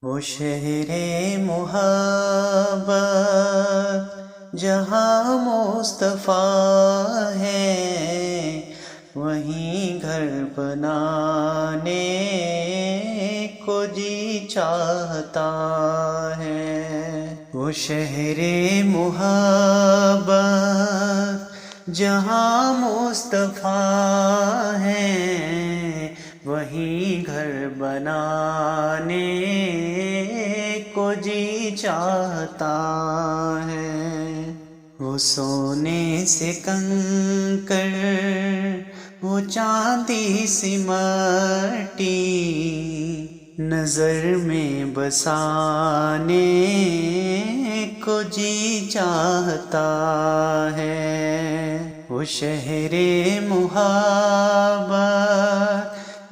وہ شہر محبت جہاں مصطفیٰ ہے، وہیں گھر بنانے کو جی چاہتا ہے۔ وہ شہر محبت جہاں مصطفیٰ ہے، وہیں گھر بنانے کو جی چاہتا ہے۔ وہ سونے سے کنکر، وہ چاندی سی مٹی، نظر میں بسانے کو جی چاہتا ہے۔ وہ شہر محبت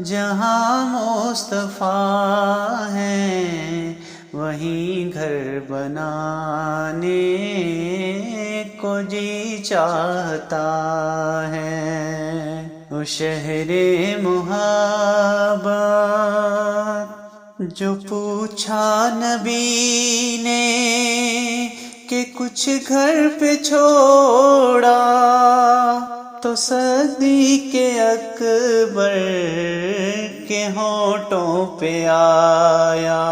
جہاں مصطفیٰ ہے، وہیں گھر بنانے کو جی چاہتا ہے۔ وہ شہر محبت جو پوچھا نبی نے کہ کچھ گھر پہ چھوڑا، تو صدیق اکبر کے ہونٹوں پہ آیا۔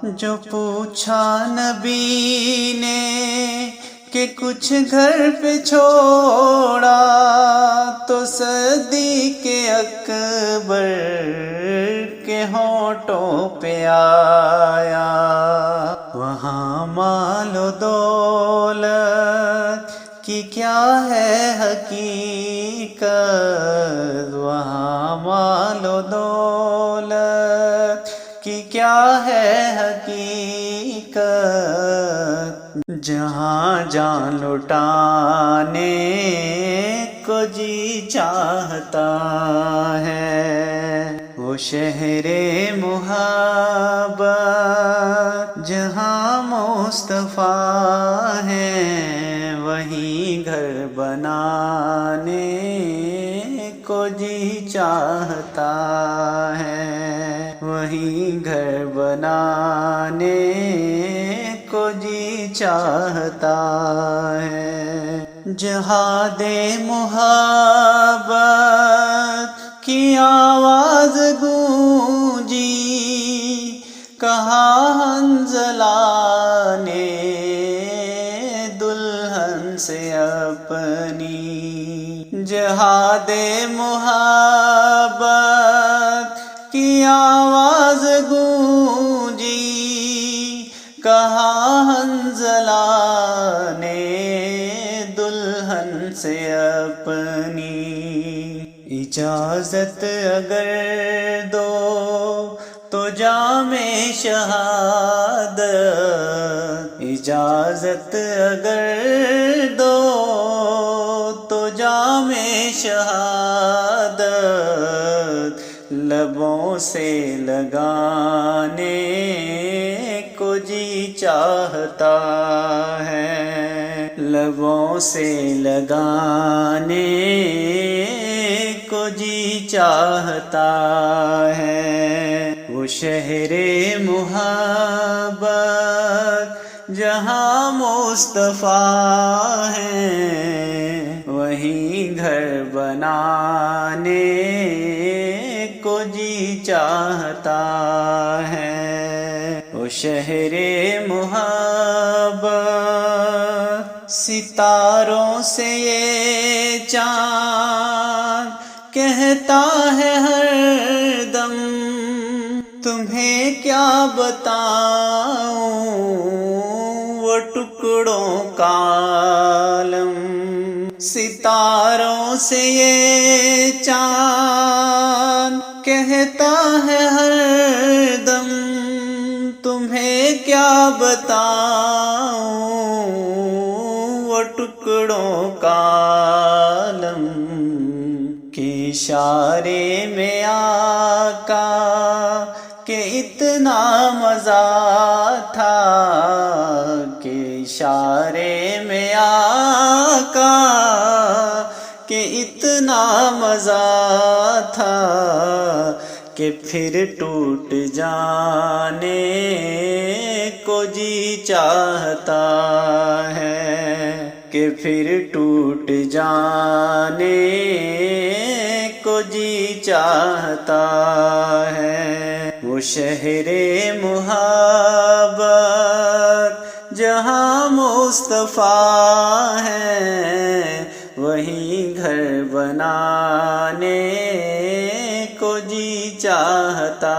جو پوچھا نبی نے کہ کچھ گھر پہ چھوڑا، تو صدیق اکبر کے ہونٹوں پہ آیا۔ وہاں مال و دولت کی کیا ہے حقیقت، وہاں مال و دولت کی کیا ہے حقیقت، جہاں جان لٹانے کو جی چاہتا ہے۔ وہ شہر محبت جہاں مصطفیٰ ہے، وہیں گھر بنانے کو جی چاہتا ہے۔ وہیں گھر بنانے کو جی چاہتا ہے۔ جہاد محبت کی آواز گونجی، کہا حنظلہ نے دلہن سے اپنی۔ جہاد محبت کی آواز گونجی، کہا حنظلہ نے دلہن سے اپنی۔ اجازت اگر دو تو جام شہادت، اجازت اگر دو تو جام شہادت لبوں سے لگانے کو جی چاہتا ہے۔ لبوں سے لگانے کو جی چاہتا ہے۔ وہ شہر محبت جہاں مصطفیٰ ہے، وہیں گھر بنانے کو جی چاہتا ہے۔ وہ شہر محبت ستاروں سے یہ چاند کہتا ہے ہر دم، تمہیں کیا بتاؤں وہ ٹکڑوں کا عالم۔ ستاروں سے یہ چاند کہتا ہے ہر دم، تمہیں کیا بتاؤں وہ ٹکڑوں کا عالم۔ کہ اشارے میں آقا کہ اتنا مزہ تھا، کہ اشارے میں آقا کہ اتنا مزہ تھا، کہ پھر ٹوٹ جانے کو جی چاہتا ہے، کہ پھر ٹوٹ جانے کو جی چاہتا ہے۔ وہ شہر محبت جہاں مصطفیٰ ہے، وہیں گھر بنانے کو جی چاہتا